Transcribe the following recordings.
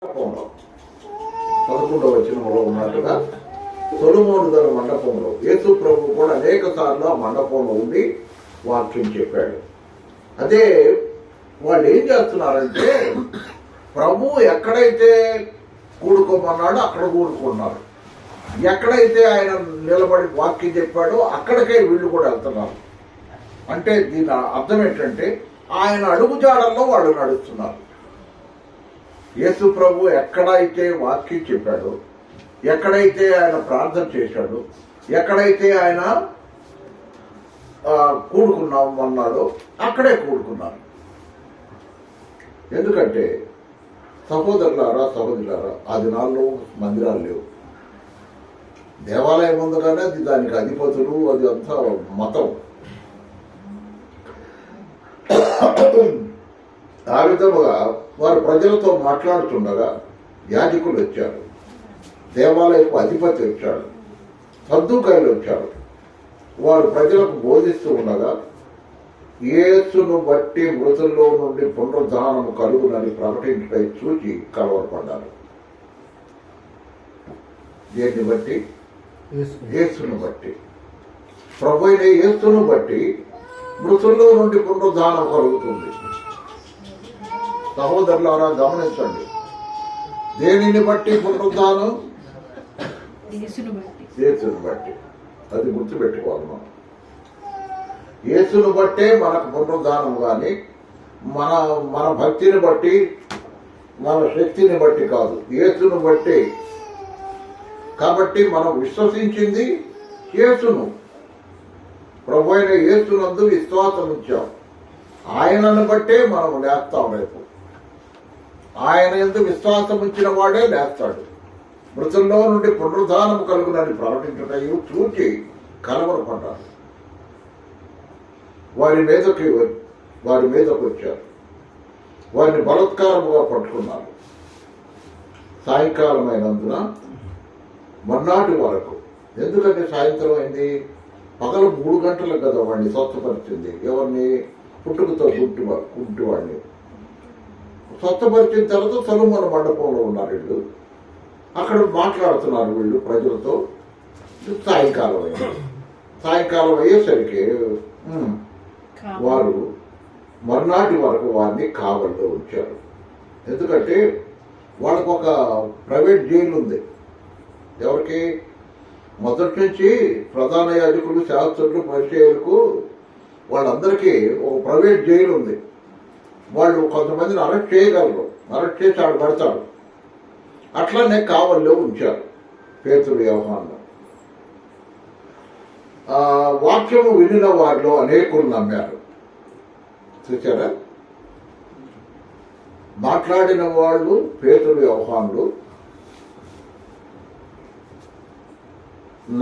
11వ వచనంలో ఉన్నట్టుగా సొలొమోను గారి మండపంలో యేసు ప్రభు కూడా అనేక సార్లు ఆ మండపంలో ఉండి వాక్యం చెప్పాడు. అదే వాళ్ళు ఏం చేస్తున్నారంటే ప్రభు ఎక్కడైతే కూడుకోమన్నాడో అక్కడ కూడుకున్నారు, ఎక్కడైతే ఆయన నిలబడి వాక్యం చెప్పాడో అక్కడికే వీళ్ళు కూడా వెళ్తున్నారు. అంటే దీని అర్థం ఏంటంటే ఆయన అడుగుజాడల్లో వాళ్ళు నడుస్తున్నారు. యేసు ప్రభు ఎక్కడైతే వాక్యం చెప్పాడో, ఎక్కడైతే ఆయన ప్రార్థన చేశాడో, ఎక్కడైతే ఆయన కూడుకున్నామన్నాడో అక్కడే కూడుకున్నారు. ఎందుకంటే సహోదరులారా సహోదరులారా, ఆ దినాల్లో మందిరాలు లేవు, దేవాలయం ఉంది కానీ అది దానికి అధిపతులు, అది అంతా మతం. ఆ విధముగా వారు ప్రజలతో మాట్లాడుతుండగా యాజకులు వచ్చారు, దేవాలయపు అధిపతి వచ్చాడు, సద్దూకాయలు వచ్చారు. వారు ప్రజలకు బోధిస్తూ ఉండగా యేసును బట్టి మృతుల్లో నుండి పునరుద్ధానము కలుగునని ప్రకటించటై చూచి కలవరపడ్డారు. దేన్ని బట్టి? యేసును బట్టి. ప్రభు అయిన యేసును బట్టి మృతుల్లో నుండి పునరుద్ధానం కలుగుతుంది. సహోదరులారా గమనించండి, దేనిని బట్టి పునరుద్ధానం? యేసును బట్టి. అది గుర్తుపెట్టుకోవాలి మనం. యేసును బట్టే మనకు పునరుద్ధానం, కానీ మన భక్తిని బట్టి మన శక్తిని బట్టి కాదు, యేసును బట్టి. కాబట్టి మనం విశ్వసించింది యేసును, ప్రభు అయిన యేసునందు విశ్వాసం ఇచ్చాం. ఆయనను బట్టే మనం లేస్తాం. రేపు ఆయన యందు విశ్వాసం ఉంచిన వాడే లేస్తాడు. మృతుల్లో నుండి పునరుద్ధానం కలుగునని ప్రకటించటయు చూచి కలవరపడ్డారు. వారి మీదకు వచ్చారు, వారిని బలత్కారముగా పట్టుకున్నారు. సాయంకాలం అయినందున మర్నాటి వరకు, ఎందుకంటే సాయంత్రం అయింది, పగలు 3 గంటలకు కదా వాడిని స్వస్థపరిచింది. ఎవరిని? పుట్టుకతో గుడ్డివాడిని స్వస్థపరిచిన తర్వాత సొలొమోను మండపంలో ఉన్నారు వీళ్ళు. అక్కడ మాట్లాడుతున్నారు వీళ్ళు ప్రజలతో. సాయంకాలం అయింది. సాయంకాలం అయ్యేసరికి వారు మర్నాటి వరకు వారిని కావల్లో ఉంచారు. ఎందుకంటే వాళ్ళకు ఒక ప్రైవేట్ జైలు ఉంది. ఎవరికి? మొదటి నుంచి ప్రధాన యాజకులు, శాస్త్రులు, పరిచయులకు వాళ్ళందరికీ ఒక ప్రైవేట్ జైలు ఉంది. వాళ్ళు కొంతమందిని అరెస్ట్ చేయగలరు, అరెస్ట్ చేసి ఆడ పెడతాడు. అట్లనే కావల్లో ఉంచారు పేతురు, యోహాను. వాక్యము వినిన వారిలో అనేకులు నమ్మారు. చూసారా? మాట్లాడిన వాళ్ళు పేతురు, యోహానులు.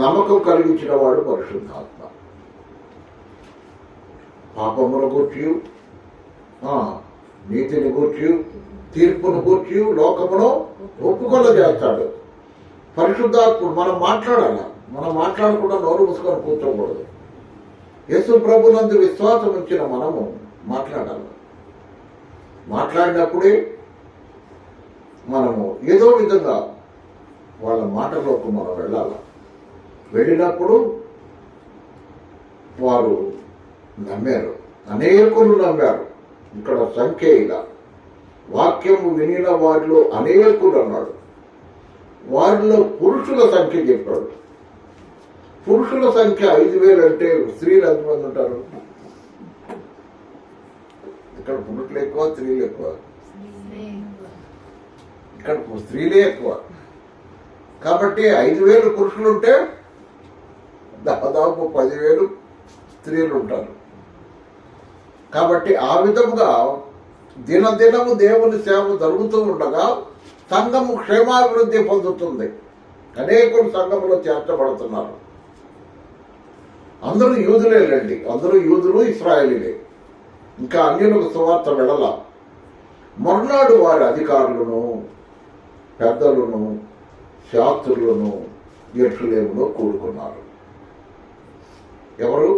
నమ్మకం కలిగించిన వాడు పరిశుద్ధాత్మ. పాపమును గూర్చి, నీతిని గూర్చి, తీర్పును గూర్చి లోకమును ఒప్పుకొల చేస్తాడు పరిశుద్ధాత్ముడు. మనం మాట్లాడాల, మనం మాట్లాడకుండా నోరు మూసుకొని కూర్చోకూడదు. యేసు ప్రభునందు విశ్వాసం ఉంచిన మనము మాట్లాడాలి. మాట్లాడినప్పుడే మనము ఏదో విధంగా వాళ్ళ మాటలోకి మనం వెళ్ళాలి. వెళ్ళినప్పుడు వారు నమ్మారు, అనేకులు నమ్మారు. ఇక్కడ సంఖ్య ఇలా, వాక్యము వినిన వారిలో అనేకులు అన్నాడు. వారిలో పురుషుల సంఖ్య చెప్పాడు. పురుషుల సంఖ్య 5,000 అంటే స్త్రీలు ఎంతమంది ఉంటారు? ఇక్కడ పురుషులు ఎక్కువ, స్త్రీలు ఎక్కువ. ఇక్కడ స్త్రీలే ఎక్కువ. కాబట్టి 5,000 పురుషులుంటే దాదాపు 10,000 స్త్రీలు ఉంటారు. కాబట్టి ఆ విధముగా దినదినము దేవుని సేవ జరుగుతూ ఉండగా సంఘము క్షేమాభివృద్ధి పొందుతుంది. అనేకులు సంఘములో చేర్చబడుతున్నారు. అందరూ యూదులేనండి, అందరూ యూదులు, ఇశ్రాయేలీలే. ఇంకా అన్యులకు సువార్త వెళ్ళల. మర్నాడు వారి అధికారులను, పెద్దలను, శాస్త్రులను యెరూషలేములో కూడుకున్నారు. ఎవరు?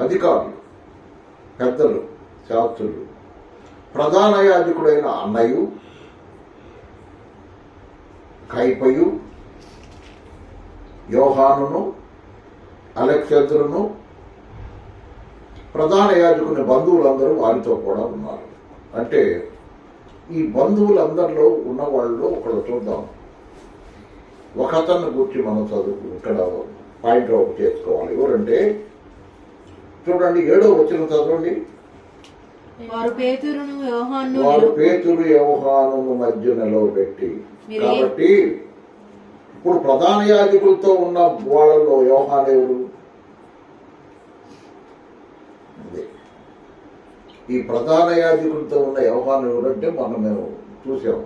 అధికారులు, పెద్దలు, శాస్త్రులు. ప్రధాన యాజకుడైన అన్నయ్య కైపయు, యోహానును, అలెగ్జాంద్రును, ప్రధాన యాజకుని బంధువులందరూ వారితో కూడా ఉన్నారు. అంటే ఈ బంధువులందరిలో ఉన్న వాళ్ళలో ఒకళ్ళు చూద్దాం. ఒక అతన్ని గురించి మనం చదువు ఇక్కడ పాయింట్ అవుట్ చేసుకోవాలి. ఎవరంటే చూడండి, 7వ వచనం చదవండి. వారు పేతురు యోహానును మధ్య నిలవబెట్టి. కాబట్టి ఇప్పుడు ప్రధాన యాజకులతో ఉన్న వాళ్ళలో యోహాను ఎవరు? ఈ ప్రధాన యాజకులతో ఉన్న యోహాను ఎవరంటే మేము చూసాము.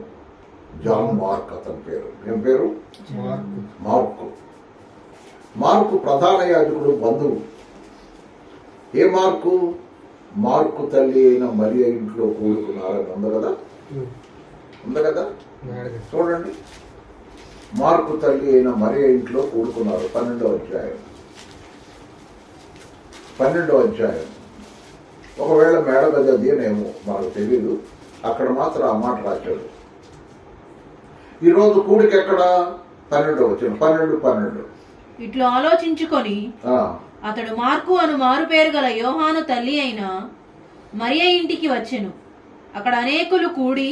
జాన్ మార్క్ అతని పేరు. ఏం పేరు? మార్కు. మార్కు ప్రధాన యాజకుడు బంధువు. ఏ మార్కు? మార్కు తల్లి అయిన మరియ ఇంట్లో కూడుకున్నారని ఉంది కదా. చూడండి, మార్కు తల్లి అయిన మరియ ఇంట్లో కూడుకున్నారు. 12వ అధ్యాయం. ఒకవేళ మేడగది అది అనేమో మనకు తెలియదు. అక్కడ మాత్రం ఆ మాట రాశాడు. ఈరోజు కూడికి ఎక్కడ? 12వ వచనం. 12 ఇట్లు ఆలోచించుకొని అతడు మార్కు అను మారు పేరు గల యోహాను తల్లి అయిన మరియ ఇంటికి వచ్చెను. అక్కడ అనేకులు కూడి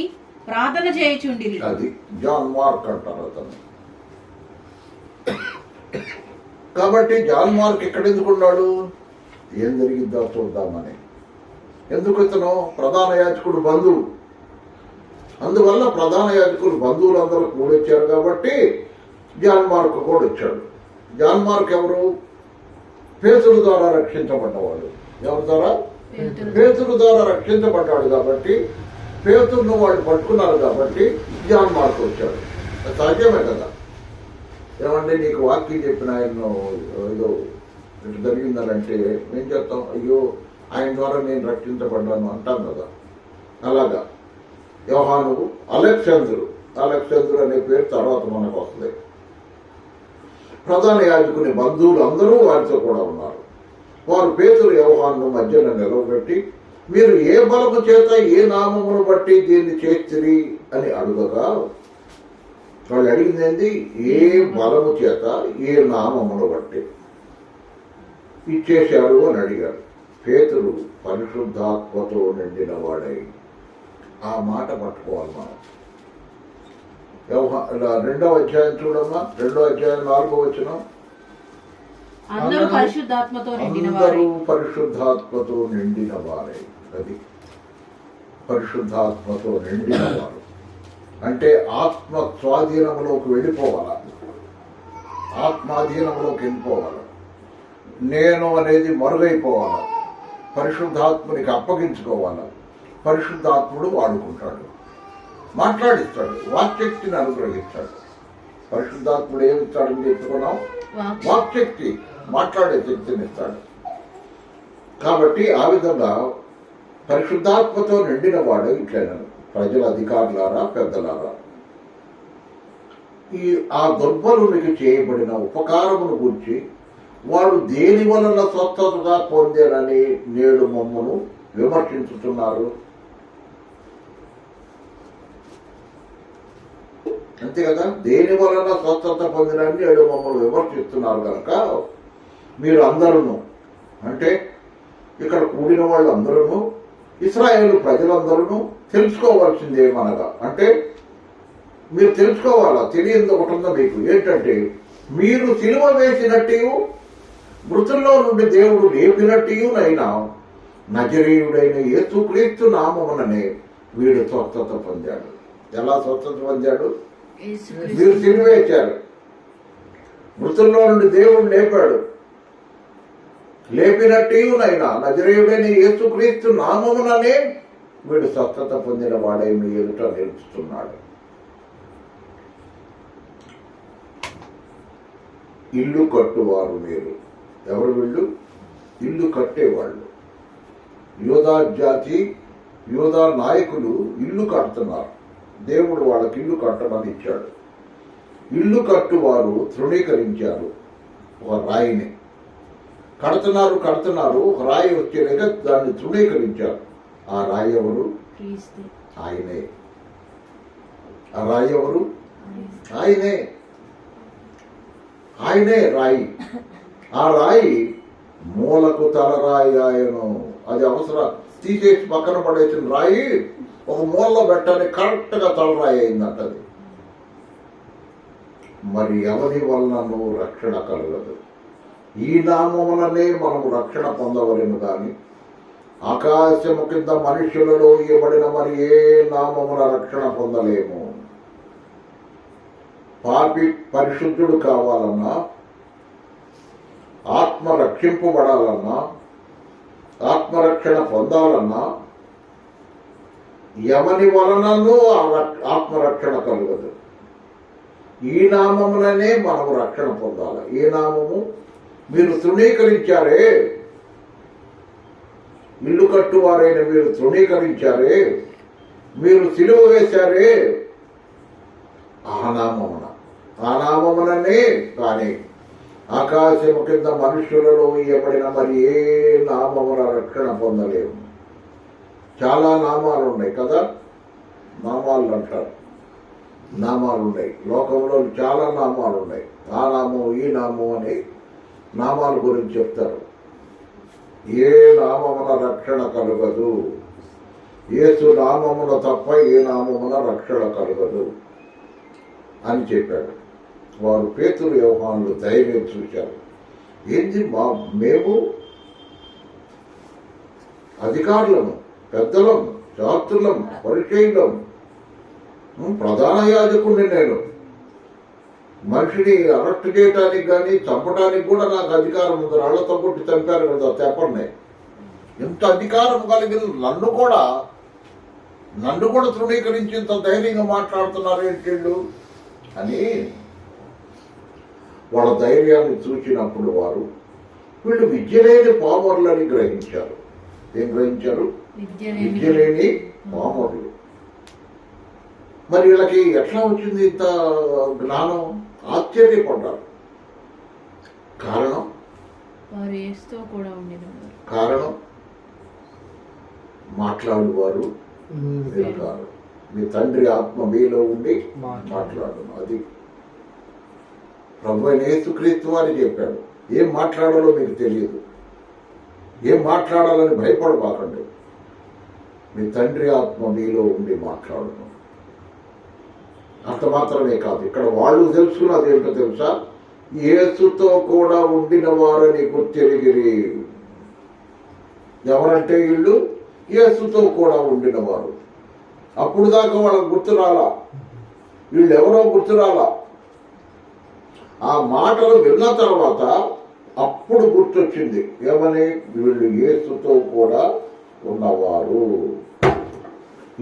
ప్రార్థన చేయుచుండిరి. అది జాన్ మార్క్ అంటారు అతను. కాబట్టి జాన్ మార్క్ ఎక్కడ ఎందుకున్నాడు? ఏం జరిగిద్దో చూద్దామని. ఎందుకు? ఇతను ప్రధాన యాజకుడు బంధువు. అందువల్ల ప్రధాన యాజకులు బంధువులందరూ కూడొచ్చారు కాబట్టి జాన్ మార్క్ కూడా వచ్చాడు. జాన్ మార్క్ ఎవరు? పేతురు ద్వారా రక్షించబడ్డవాడు. ఎవరి ద్వారా? పేతురు ద్వారా రక్షించబడ్డాడు. కాబట్టి పేతురును వాళ్ళు పట్టుకున్నారు కాబట్టి జాన్ మార్క్ వచ్చాడు. సహజమే కదా. ఏమంటే నీకు వాక్యం చెప్పిన ఆయన ఏదో ఇటు జరిగిందనంటే ఏం చెప్తాం? అయ్యో, ఆయన ద్వారా నేను రక్షించబడ్డాను అంటాం కదా. అలాగా యోహాను, అలెగ్జాంద్రు అనే పేరు తర్వాత మనకు వస్తుంది. ప్రధాన యాజకుని బంధువులు అందరూ వారితో కూడా ఉన్నారు. వారు పేతురు యోహాను మధ్యన నిలవబెట్టి, మీరు ఏ బలము చేత ఏ నామమును బట్టి దీన్ని చేస్తురి అని అడుగగా, వాళ్ళు అడిగింది ఏంది? ఏ బలము చేత ఏ నామమును బట్టి ఇచ్చేశారు అని అడిగారు. పేతురు పరిశుద్ధాత్మతో నిండిన వాడై. ఆ మాట పట్టుకోవాలి మనం. 2వ అధ్యాయం చూడమ్మా. 2వ అధ్యాయం 4వ వచనం. అందరూ పరిశుద్ధాత్మతో నిండిన వారే. అది పరిశుద్ధాత్మతో నిండిన వారు అంటే ఆత్మ స్వాధీనంలోకి వెళ్ళిపోవాలా, ఆత్మాధీనంలోకి వెళ్ళిపోవాలా. నేను అనేది మరుగైపోవాలా, పరిశుద్ధాత్మునికి అప్పగించుకోవాలా. పరిశుద్ధాత్ముడు వాడుకుంటాడు, మాట్లాడిస్తాడు, వాక్శక్తిని అనుగ్రహిస్తాడు. పరిశుద్ధాత్ముడు ఏమిస్తాడని చెప్పుకున్నాం? వాక్శక్తి, మాట్లాడే శక్తిని ఇస్తాడు. కాబట్టి ఆ విధంగా పరిశుద్ధాత్మతో నిండిన వాడు ఇట్లైనా ప్రజల అధికారులారా, పెద్దలారా, ఆ దుర్బలునికి చేయబడిన ఉపకారమును గురించి వాడు దేని వలన స్వస్థతగా పొందేనని నేడు మమ్మను విమర్శించుతున్నారు. అంతే కదా. దేని వలన స్వస్థత పొందినని నేడు మమ్మల్ని విమర్శిస్తున్నారు కనుక మీరు అందరూ, అంటే ఇక్కడ కూడిన వాళ్ళందరూ, ఇశ్రాయేలు ప్రజలందరూ తెలుసుకోవాల్సిందేమనగా, అంటే మీరు తెలుసుకోవాలా, తెలియదు ఒకటి ఉందా మీకు. ఏంటంటే, మీరు సిలువ వేసినట్టు మృతుల్లో నుండి దేవుడు లేపినట్టునైనా నజరీయుడైన యేసుక్రీస్తు నామముననే వీడు స్వస్థత పొందాడు. ఎలా స్వస్థత పొందాడు? మీరు సిలువ వేశారు, మృతుల్లో నుండి దేవుడు లేపాడు. లేపినట్టునైనా నజరీయుడైన యేసుక్రీస్తు నామముననే వీడు స్వస్థత పొందిన వాడే మీ ఎదుట నిలుస్తున్నాడు. ఇల్లు కట్టువారు మీరు. ఎవరు వీళ్ళు? ఇల్లు కట్టేవాళ్ళు. యోధా జాతి, యోధా నాయకులు ఇల్లు కడుతున్నారు. దేవుడు వాళ్ళకి ఇల్లు కట్టమని ఇచ్చాడు. ఇల్లు కట్టువారు తృణీకరించారు. ఒక రాయిని కడుతున్నారు, ఒక రాయి వచ్చేలాగ దాన్ని తృణీకరించారు. ఆ రాయి ఎవరు? ఆయనే. ఆ రాయి ఎవరు? ఆయనే రాయి. ఆ రాయి మూలకు తలరాయి ఆయను. అది అవసరం తీసేసి పక్కన పడేసిన రాయి ఒక మూలలో పెట్టని కరెక్ట్గా తలరాయి అయిందంటది. మరి ఎవరి వలనను రక్షణ కలగదు. ఈ నామముననే మనము రక్షణ పొందవలెను గాని ఆకాశము కింద మనుష్యులలో ఇవ్వబడిన మరి ఏ నామమున రక్షణ పొందలేము. పాపి పరిశుద్ధుడు కావాలన్నా, ఆత్మ రక్షింపబడాలన్నా, ఆత్మరక్షణ పొందాలన్నా ఎవని వలనను ఆత్మరక్షణ కలుగదు. ఈ నామములనే మనము రక్షణ పొందాలి. ఏ నామము? మీరు తృణీకరించారే, ఇల్లు కట్టువారైన మీరు తృణీకరించారే, మీరు సిలువ వేశారే, ఆ నామముననే కానీ ఆకాశము కింద మనుష్యులలో ఇవ్వబడిన మరి ఏ నామమున రక్షణ పొందలేము. చాలా నామాలు ఉన్నాయి కదా, నామాలు అంటారు. నామాలు ఉన్నాయి, లోకంలో చాలా నామాలు ఉన్నాయి. ఆ నామం, ఈ నామం అని నామాల గురించి చెప్తారు. ఏ నామమున రక్షణ కలగదు. యేసు నామమున తప్ప ఏ నామమున రక్షణ కలగదు అని చెప్పాడు. వారు పేతురు యోహానులు ధైర్యం చూశారు. ఏంది మేము అధికారులము, పెద్దలం, శాస్త్రులం, పరిచయులం, ప్రధాన యాజకుడిని నేను. మనిషిని అరెస్ట్ చేయడానికి కానీ చంపడానికి కూడా నాకు అధికారం ఉంది. రాళ్లతో కొట్టి చంపారు కదా, చెప్పండి. ఎంత అధికారం కలిగిన నన్ను కూడా తృణీకరించేంత ధైర్యంగా మాట్లాడుతున్నారు ఏంటి అని వాళ్ళ ధైర్యాన్ని చూసినప్పుడు వారు వీళ్ళు విద్యలేని పామరులని గ్రహించారు. ఏం గ్రహించారు? విద్యలేని పామరులు. మరి వీళ్ళకి ఎట్లా వచ్చింది ఇంత జ్ఞానం? ఆశ్చర్యపడ్డారు. కారణం మాట్లాడువారు కాదు. మీ తండ్రి ఆత్మ మీలో ఉండి మాట్లాడు. అది ప్రభు అయిన యేసుక్రీస్తు వారు చెప్పాడు. ఏం మాట్లాడాలో మీకు తెలియదు. ఏం మాట్లాడాలని భయపడబాకండి. మీ తండ్రి ఆత్మ మీలో ఉండి మాట్లాడను. అంత మాత్రమే కాదు, ఇక్కడ వాళ్ళు తెలుసుకున్నది ఏంటో తెలుసా? యేసుతో కూడా ఉండిన వారని గుర్తెరిగిరి. ఎవరంటే వీళ్ళు యేసుతో కూడా ఉండిన వారు. అప్పుడు దాకా వాళ్ళకు గుర్తు రాలా, వీళ్ళు ఎవరో గుర్తు రాలా. ఆ మాటలు విన్న తర్వాత అప్పుడు గుర్తొచ్చింది. ఏమని? వీళ్ళు యేసుతో కూడా ఉన్నవారు.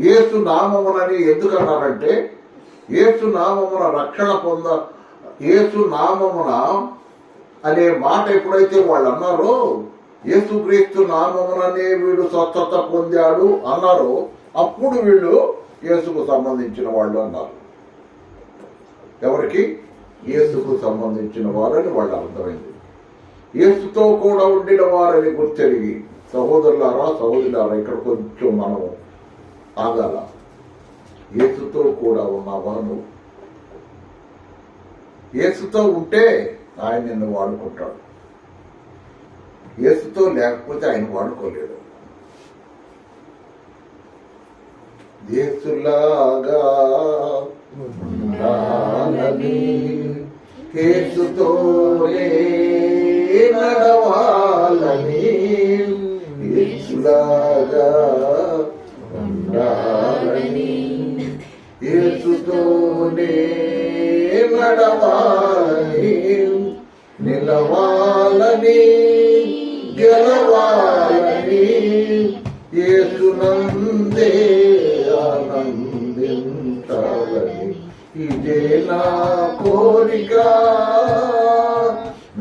యేసు నామమునని ఎందుకన్నారంటే, యేసు నామమున రక్షణ యేసు నామమున అనే మాట ఎప్పుడైతే వాళ్ళు అన్నారో, యేసుక్రీస్తు నామముననే వీడు స్వస్థత పొందాడు అన్నారో, అప్పుడు వీళ్ళు యేసుకు సంబంధించిన వాళ్ళు అన్నారు. ఎవరికి? యేసుకు సంబంధించిన వారని వాళ్ళు అర్థమైంది. యేసుతో కూడా ఉండిన వారని గుర్తెరిగి, సహోదరులారా, ఇక్కడ కొంచెం మనం ఆగాల. యేసుతో కూడా ఉన్నావా నువ్వు? యేసుతో ఉంటే ఆయన నిన్ను వాడుకుంటాడు. యేసుతో లేకపోతే ఆయన వాడుకోలేడు. యేసులాగా ఉండాలని, యేసుతోనే నడవాలని, యేసులాగా ఉండాలని, యేసుతోనే నడవాలని, నిలవాలని, గెలవాలని, యేసునందే ఆనందించాలని, ఇదే నా కోరిక,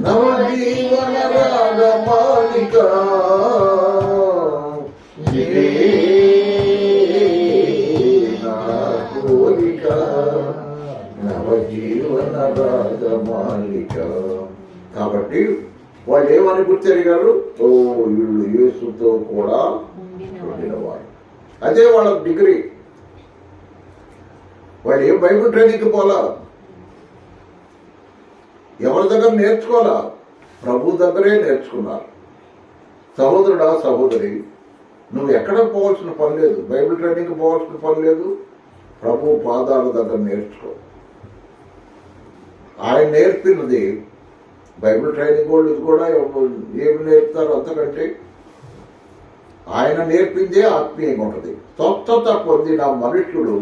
నవజీవన రాగమాలిక, ఇదే నా కోరిక, నవజీవన రాగమాలిక. కాబట్టి వాళ్ళు ఏమని గుర్తెరిగారు? ఓ, వీళ్ళు యేసుతో కూడా ఉండినవారు. అదే వాళ్ళ డిగ్రీ. వాళ్ళు ఏం బైబిల్ ట్రైనింగ్కి పోలా, ఎవరి దగ్గర నేర్చుకోవాలా? ప్రభు దగ్గరే నేర్చుకున్నారు. సహోదరుడా, సహోదరి, నువ్వు ఎక్కడ పోవాల్సిన పని లేదు, బైబిల్ ట్రైనింగ్కి పోవాల్సిన పని లేదు. ప్రభు పాదాల దగ్గర నేర్చుకో. ఆయన నేర్పినది బైబిల్ ట్రైనింగ్ వాళ్ళు ఇది కూడా ఏమి నేర్పుతారు అంతకంటే ఆయన నేర్పిందే ఆత్మీయంగా ఉంటుంది. స్వస్థత పొందిన మనుషుడు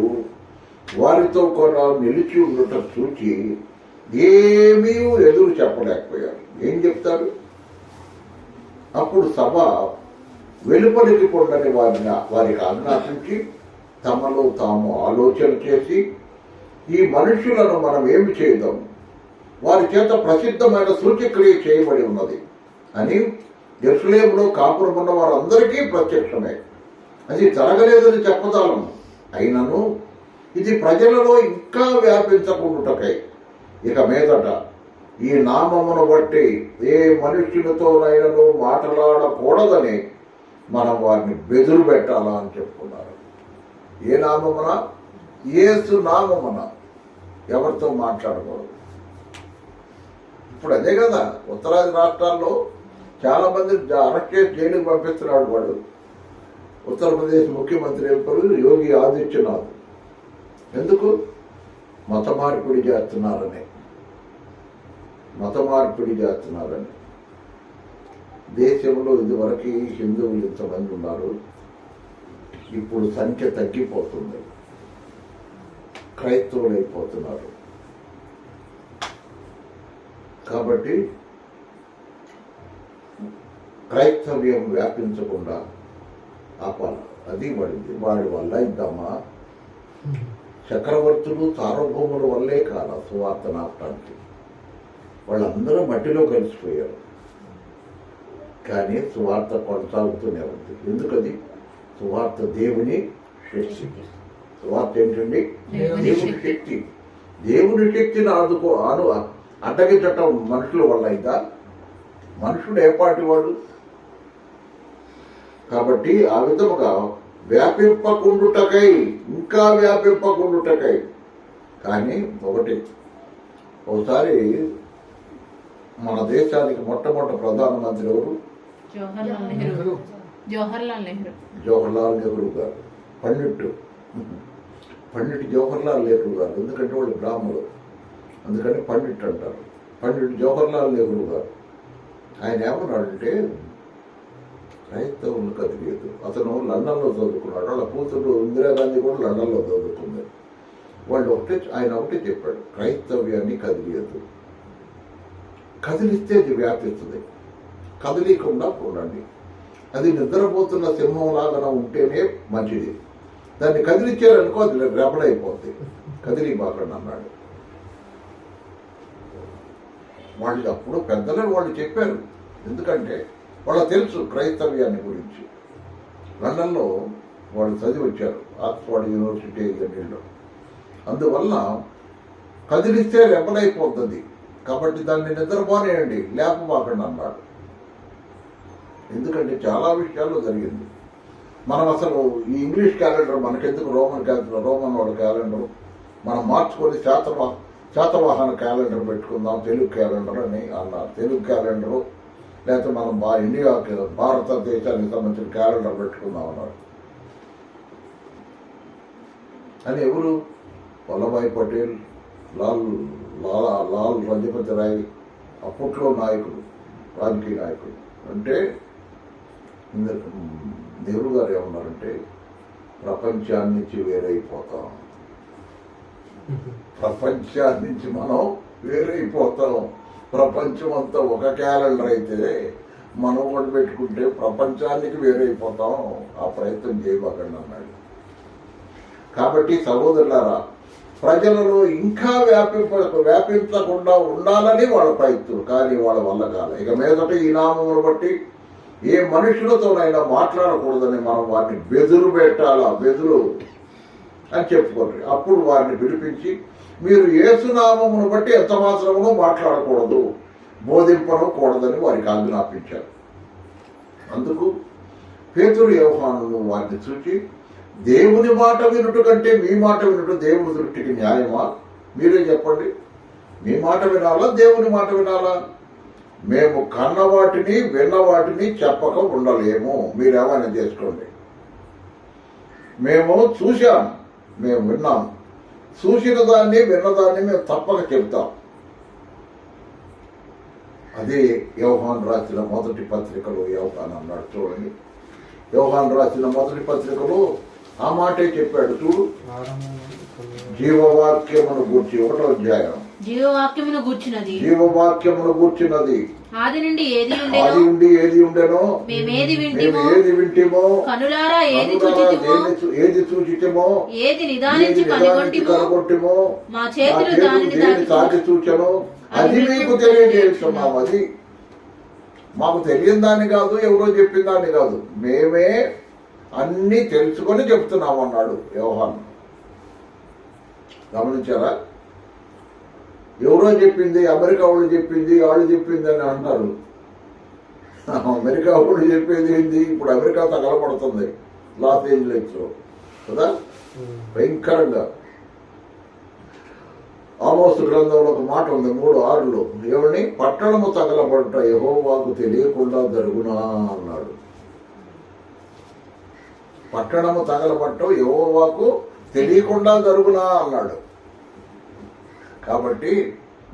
వారితో కూడా నిలిచి ఉండటం చూచి ఏమీ ఎదురు చెప్పలేకపోయారు. ఏం చెప్తారు? అప్పుడు సభ వెలుపలికి పొందని వారికి ఆజ్ఞాపించి తమలో తాము ఆలోచన చేసి, ఈ మనుషులను మనం ఏమి చేద్దాం, వారి చేత ప్రసిద్ధమైన సూచక్రియ చేయబడి ఉన్నది అని యెరూషలేములో కాపురమున్న వారందరికీ ప్రత్యక్షమే. అది జరగలేదని చెప్పదాలను. అయినను ఇది ప్రజలలో ఇంకా వ్యాపించకుండుటకై ఇక మీదట ఈ నామమును బట్టి ఏ మనుష్యులతోనైనను మాట్లాడకూడదని మనం వారిని బెదురు పెట్టాలా అని చెప్పుకున్నారు. ఏ నామమున? యేసు నామమున ఎవరితో మాట్లాడకూడదు. ఇప్పుడు అదే కదా, ఉత్తరాది రాష్ట్రాల్లో చాలా మంది అరెస్ట్ చేసి జైలుకి పంపిస్తున్నాడు వాడు. ఉత్తరప్రదేశ్ ముఖ్యమంత్రి ఎవరు? యోగి ఆదిత్యనాథ్. ఎందుకు? మత మార్పిడి చేస్తున్నారని. దేశంలో ఇదివరకు హిందువులు ఇంతమంది ఉన్నారు, ఇప్పుడు సంఖ్య తగ్గిపోతుంది, క్రైస్తవులు అయిపోతున్నారు. కాబట్టి క్రైస్తవ్యం వ్యాపించకుండా ఆపాలి. అది వాడి వల్ల ఇద్దామా? చక్రవర్తులు సార్వభౌముల వల్లే కాదు సువార్త నాటడానికి. వాళ్ళందరూ మట్టిలో కలిసిపోయారు, కానీ సువార్త కొనసాగుతూనే ఉంది. ఎందుకది? సువార్త దేవుని శక్తి. సువార్త ఏంటండి? దేవుని శక్తి. దేవుని శక్తిని అడ్డగించటం మనుషుల వల్ల అయితే మనుషుడు ఏపాటి వాడు? కాబట్టి ఆ విధముగా వ్యాపింపకుండుటకై, ఇంకా వ్యాపింపకుండుటకై. కానీ ఒకసారి మన దేశానికి మొట్టమొదటి ప్రధానమంత్రి ఎవరు? జవహర్లాల్ నెహ్రూ గారు. పండిట్ జవహర్లాల్ నెహ్రూ గారు. ఎందుకంటే వాళ్ళు బ్రాహ్మణులు, అందుకని పండిట్ అంటారు. పండిట్ జవహర్లాల్ నెహ్రూ గారు. ఆయన ఏమన్నాడంటే, క్రైస్తవులు కదిలేదు. అతను లండన్లో చదువుకున్నాడు, వాళ్ళ కూతురు ఇందిరాగాంధీ కూడా లండన్లో చదువుకుంది. ఆయన ఒకటే చెప్పాడు, క్రైస్తవ్యాన్ని కదిలియదు. కదిలిస్తే అది వ్యాపిస్తుంది, కదిలీకుండా ఉండండి. అది నిద్రపోతున్న సింహంలాగా ఉంటేనే మంచిది. దాన్ని కదిలిచ్చారనుకో అది రెబలైపోద్ది. కదిలిబాకండి అన్నాడు. వాళ్ళు అప్పుడు పెద్దలు వాళ్ళు చెప్పారు, ఎందుకంటే వాళ్ళకి తెలుసు క్రైస్తవ్యాన్ని గురించి. లండన్లో వాళ్ళు చదివి వచ్చారు, ఆక్స్ఫర్డ్ యూనివర్సిటీ ఢిల్లీలో. అందువల్ల కదిలిస్తే రెబలైపోతుంది, కాబట్టి దాన్ని నిద్రపోనేయండి, లేపబాకండి అన్నాడు. ఎందుకంటే చాలా విషయాల్లో జరిగింది. మనం అసలు ఈ ఇంగ్లీష్ క్యాలెండర్ మనకెందుకు, రోమన్ వాళ్ళ క్యాలెండర్ మనం మార్చుకొని శాతవాహన క్యాలెండర్ పెట్టుకుందాం, తెలుగు క్యాలెండర్ అని అన్నారు. తెలుగు క్యాలెండరు లేకపోతే మనం ఇండియాకి, భారతదేశానికి సంబంధించిన క్యాలెండర్ పెట్టుకుందాం అన్నారు. అని ఎవరు? వల్లభాయ్ పటేల్, లాల్ లజపతి రాయ్, అప్పట్లో నాయకులు, రాజకీయ నాయకులు. అంటే నెహ్రూ గారు ఏమన్నారంటే, ప్రపంచాన్ని నుంచి వేరైపోతాం, ప్రపంచాన్ని నుంచి మనం వేరైపోతాం. ప్రపంచం అంతా ఒక క్యాలెండర్ అయితే మనం కూడా పెట్టుకుంటే ప్రపంచానికి వేరైపోతాం, ఆ ప్రయత్నం చేయబాకండి అన్నాడు. కాబట్టి సహోదరులారా, ప్రజలలో ఇంకా వ్యాపించకుండా ఉండాలని వాళ్ళ ప్రయత్నం, కానీ వాళ్ళ వల్ల కాదు. ఇక మీదట ఈ నామమును బట్టి ఏ మనుషులతోనైనా మాట్లాడకూడదని మనం వారిని బెదురు పెట్టాలా, బెదురు అని చెప్పుకోండి. అప్పుడు వారిని పిలిపించి, మీరు యేసునామమును బట్టి ఎంత మాత్రమునో మాట్లాడకూడదు, బోధింపకూడదని వారికి ఆజ్ఞాపించారు. అందుకు పేతురు యోహానును వారిని చూసి, దేవుని మాట వినుట కంటే మీ మాట వినుట దేవుని దృష్టికి న్యాయమా? మీరే చెప్పండి. నీ మాట వినాలా, దేవుని మాట వినాలా? మేము కన్న వాటిని విన్న వాటిని చెప్పక ఉండలేము. మీరేమైనా చేసుకోండి. మేము చూశాం, మేము విన్నాం. చూసిన దాన్ని విన్నదాన్ని మేము తప్పక చెప్తాం. అదే యోహాను రాసిన మొదటి పత్రికలో యోహాను అన్నాడు. చూడండి, యోహాను రాసిన మొదటి పత్రికలో ఆ మాటే చెప్పాడు. చూడు, జీవవాక్యమును గూర్చి 1వ అధ్యాయం. జీవవాక్యమును గూర్చినది, జీవవాక్యమును గూర్చినది ఆది నుండి ఏది ఉండెనో మేమేది ఏది వింటిమో కనులారా ఏది చూచితిమో ఏది నిదానించి కనుగొంటిమో మా చేతులు దానిని తాకి చూచెను. అది మీకు తెలియజేస్తున్నాం. అది మాకు తెలియని దాన్ని కాదు, ఎవరో చెప్పిన దాన్ని కాదు, మేమే అన్ని తెలుసుకొని చెప్తున్నాం అన్నాడు యోహాను. గమనించారా? ఎవరో చెప్పింది, అమెరికా వాళ్ళు చెప్పింది, వాళ్ళు చెప్పింది అని అంటారు. అమెరికా వాళ్ళు చెప్పేది ఏంది? ఇప్పుడు అమెరికా తగలబడుతుంది లాస్ ఏంజలస్ లో కదా, భయంకరంగా. ఆమోసు గ్రంథంలో ఒక మాట ఉంది 3:6 ఏమని? పట్టణము తగలబడుట యెహోవాకు తెలియకుండా జరుగునా అన్నాడు. పట్టణము తగలబడటం యెహోవాకు తెలియకుండా జరుగునా అన్నాడు. కాబట్టి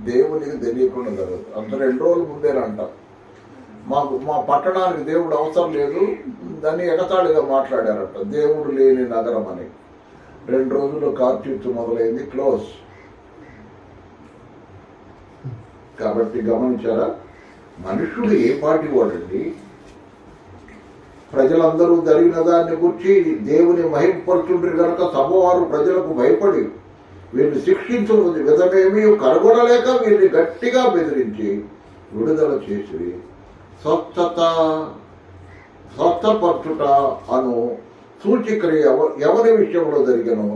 దేవునికి తెలియకుండా జరుగుతుంది. అంత 2 రోజుల ముందేనంట మా పట్టణానికి దేవుడు అవసరం లేదు, దాన్ని ఎగతాళిగా మాట్లాడారంట. దేవుడు లేని నగరం అని. 2 రోజుల్లో కార్తీక మొదలైంది, క్లోజ్. కాబట్టి గమనించారా? మనుషుడు ఏ పాటి వాడండి? ప్రజలందరూ జరిగిన దాన్ని గురించి దేవుని మహింపరుచుండ్రి గనక సభవారు ప్రజలకు భయపడి వీరిని శిక్షించు విధమేమీ కనుగొనలేక వీరిని గట్టిగా బెదిరించి విడుదల చేసి స్వస్థపరచుట అను సూచిక్రియ ఎవరి విషయంలో జరిగను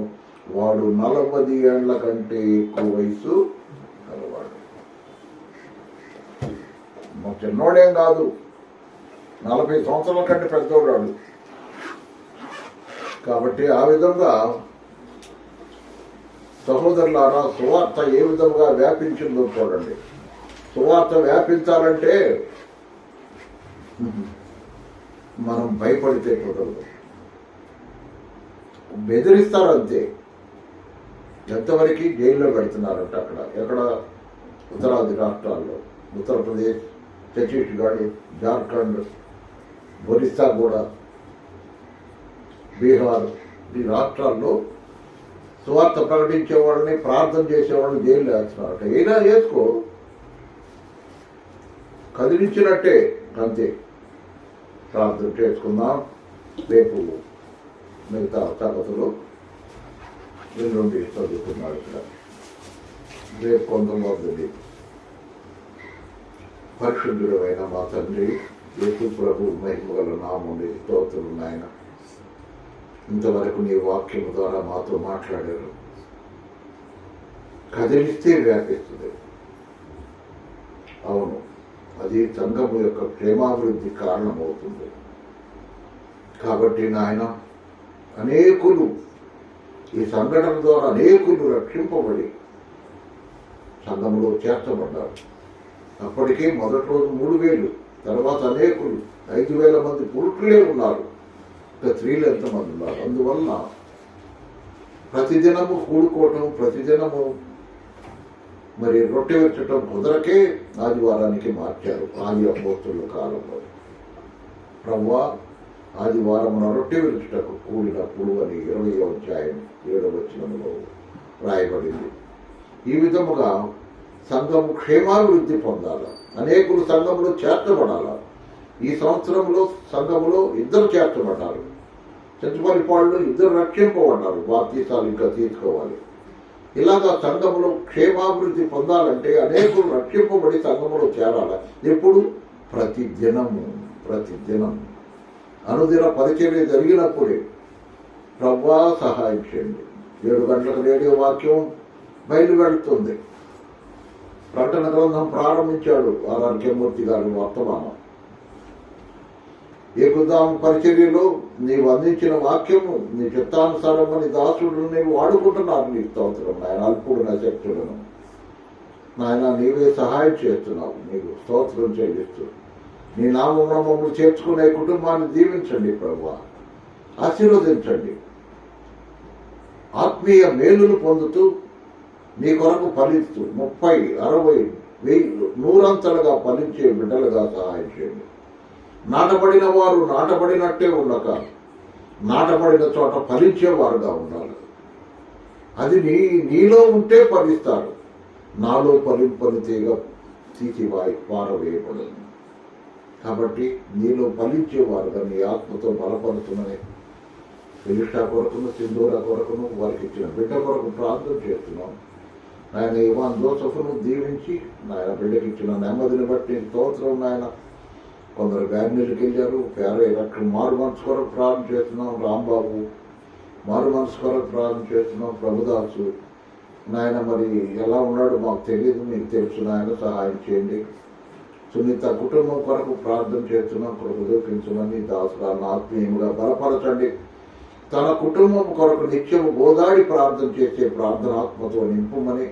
వాడు 40 ఏళ్ల కంటే ఎక్కువ వయసు కలవాడు. చిన్నోడేం కాదు, 40 సంవత్సరాల కంటే పెద్దోడాడు. కాబట్టి ఆ విధంగా సహోదరులారా, సువార్త ఏ విధంగా వ్యాపించిందో చూడండి. సువార్త వ్యాపించాలంటే మనం భయపడితే కుదరదు. బెదిరిస్తారంతే. ఎంతవరకు జైల్లో పెడుతున్నారంట. ఎక్కడ? ఉత్తరాది రాష్ట్రాల్లో, ఉత్తరప్రదేశ్, ఛత్తీస్గఢ్, జార్ఖండ్, ఒరిస్సా కూడా, బీహార్, ఈ రాష్ట్రాల్లో సువార్త ప్రకటించే వాళ్ళని, ప్రార్థన చేసేవాళ్ళని జైలు వేస్తున్నారట. ఏదైనా చేసుకో, కదిలించినట్టే అంతే. ప్రార్థన చేసుకుందాం. రేపు మిగతా సంగతులు ఎల్లుండి చదువుకున్నాడు. ఇక్కడ రేపు 19 పరిశుద్ధుడు అయిన మా తండ్రి యేసు ప్రభు మహిమగల నామమున స్తోత్రములు నాయన. ఇంతవరకు నీ వాక్యము ద్వారా మాతో మాట్లాడారు. కదిలిస్తే వ్యాపిస్తుంది. అవును, అది సంఘము యొక్క క్షేమాభివృద్ధి కారణమవుతుంది. కాబట్టి నాయన, అనేకులు ఈ సంఘటన ద్వారా అనేకులు రక్షింపబడి సంఘంలో చేర్చబడ్డారు. అప్పటికే మొదటి రోజు 3000, తర్వాత అనేకులు 5000 మంది పురుషులే ఉన్నారు. ఇంకా స్త్రీలు ఎంతమంది ఉన్నారు? అందువల్ల ప్రతిదినము కూడుకోవటం, ప్రతిదినము మరి రొట్టె విరచటం కుదరకే ఆదివారానికి మార్చారు. ఆది అపోస్తుల కాలంలో ప్రభువా ఆదివారమున రొట్టె విరచుటకు కూడినప్పుడు అని 20వ అధ్యాయం 7వ వచనంలో రాయబడింది. ఈ విధముగా సంఘం క్షేమాభివృద్ధి పొందాల, అనేకులు సంఘంలో చేర్చబడాల. ఈ సంవత్సరంలో సంఘంలో 2 చేర్చబడ్డారు. చింతపల్లిపాడులో 2 రక్షింపబడ్డారు. బాప్తీసాలు ఇంకా తీసుకోవాలి. ఇలాగా సంఘంలో క్షేమాభివృద్ధి పొందాలంటే అనేకులు రక్షింపబడి సంఘంలో చేరాలి. ఎప్పుడు? ప్రతిదినము అనుదిన పరిచర్య జరిగినప్పుడే. ప్రభువా సహాయం చేయండి. 7 గంటలకు రేడియో వాక్యం బయలు వెళుతుంది. ప్రకటన గ్రంథం ప్రారంభించాడు ఆర్ఆర్ మూర్తి గారి వర్తమానం. ఏకుదాం పరిచర్యలో నీవు అందించిన వాక్యము నీ చిత్తానుసారం అని దాసుడు నీవు వాడుకుంటున్నారు. నీ స్తోత్రం ఆయన. అల్పుడు నశక్తులను నాయన నీవే సహాయం చేస్తున్నావు, నీకు స్తోత్రం చెల్లిస్తూ నీ నామమున మమ్మల్ని చేర్చుకునే కుటుంబాన్ని దీవించండి ప్రభువా, ఆశీర్వదించండి. ఆత్మీయ మేలులు పొందుతూ నీ కొరకు ఫలిస్తూ 30, 60, 1000 100 ఫలించే బిడ్డలుగా సహాయం చేయండి. నాటబడిన వారు నాటబడినట్టే ఉండక నాటబడిన చోట ఫలించేవారుగా ఉండాలి. అది నీలో ఉంటే ఫలిస్తారు. నాలో ఫలింపని తీగ తీసి పారవేయబడదు. కాబట్టి నీలో ఫలించేవారుగా నీ ఆత్మతో బలపడుతున్నది. ఎలిషా కొరకును, సింధూర కొరకును, వారికి ఇచ్చిన బిడ్డ కొరకు ప్రార్థన చేస్తున్నాం. ఆయన ఇవాన్ జోసెఫ్ను దీవించి నాయన బిడ్డకి ఇచ్చిన నెమ్మదిని బట్టి స్తోత్రం. నాయన కొందరు బ్యాడ్మిల్కి వెళ్ళారు, మారు మనసు కొరకు ప్రార్థన చేస్తున్నాం. రాంబాబు మారు మనసు కొరకు ప్రార్థన చేస్తున్నాం. ప్రభుదాసు నాయన మరి ఎలా ఉన్నాడు మాకు తెలియదు, మీకు తెలుసు నాయన, సహాయం చేయండి. సునీత కుటుంబం కొరకు ప్రార్థన చేస్తున్నాం. కొరకు దూపించమని దాసుగారిని ఆత్మీయంగా బలపరచండి. తన కుటుంబం కొరకు నిత్యము గోదాడి ప్రార్థన చేసే ప్రార్థనాత్మతో నింపుమని,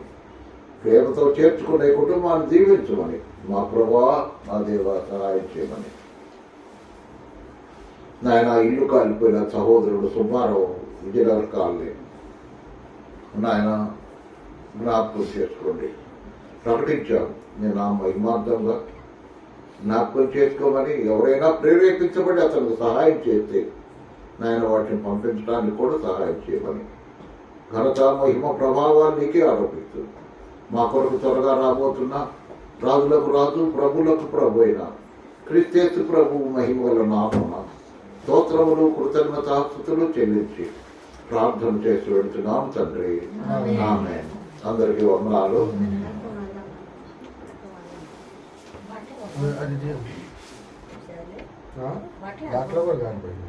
ప్రేమతో చేర్చుకునే కుటుంబాన్ని దీవించమని మా ప్రభువా మా దేవా సహాయం చేయమని. నాయన ఇల్లు కాలిపోయిన సహోదరుడు సుబ్బారావు విజయనగర్ కాలనీ నాయన జ్ఞాపకం చేసుకోండి. ప్రకటించాను నేను నా మహిమార్థంగా జ్ఞాపకం చేసుకోమని. ఎవరైనా ప్రేరేపించబడి అతనికి సహాయం చేస్తే నాయన వాటిని పంపించడానికి కూడా సహాయం చేయమని. ఘనత మహిమ ప్రభావాలు నీకే ఆరోపిస్తుంది. మా కొరకు త్వరగా రాబోతున్న రాజులకు రాజు ప్రభులకు ప్రభు అయిన క్రీస్తు ప్రభు మహిమ వల్ల నామమున స్తోత్రములు కృతజ్ఞతాస్తుతులు చెల్లించి ప్రార్థన చేసి వెళుతున్నాం తండ్రి. ఆమేన్. అందరికీ వందనాలు. దాంట్లో కూడా కనిపోయింది.